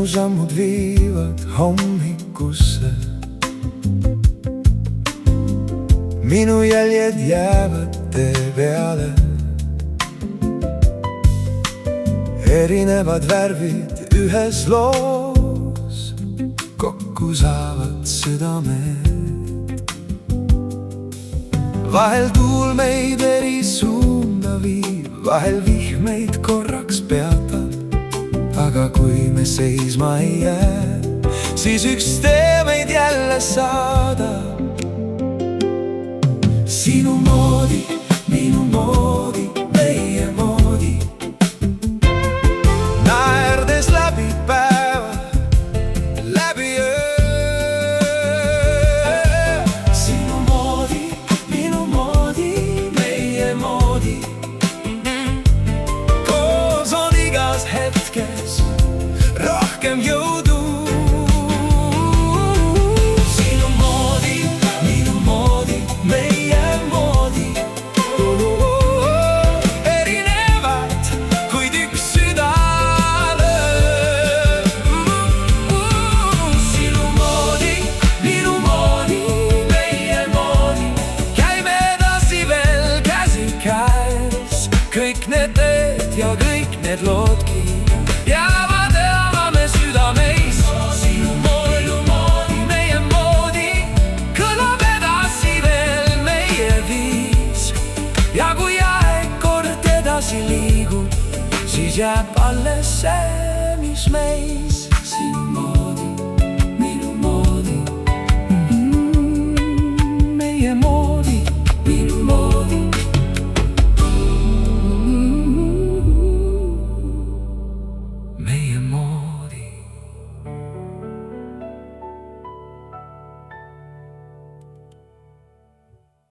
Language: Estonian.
sinu sammud viivad hommikusse. Minu jäljed jäävad tee peale. Erinevad värvid ühes loos kokku saavad südamed. Vahel tuul meid eri suunda viib, vahel vihm meid korraks peatab. Aga kui me seisma ei jää, siis üks tee meid jälle saadab. Sinu moodi, minu moodi, meie moodi, naerdes läbi päeva, läbi öö. Sinu moodi, minu moodi, meie moodi, koos on igas hetkes rohkem jõudu. Sinu moodi, minu moodi, meie moodi, erinevad, kuid üks süda lööb. Sinu moodi, minu moodi, meie moodi, käime edasi veel käsikäes. Kõik need teed ja kõik need loodki jäävad elama südameis. Sinu moodi, meie moodi, kõlab edasi veel meie viis. Ja kui aeg kord edasi liigub, siis jääb alles see, mis meis.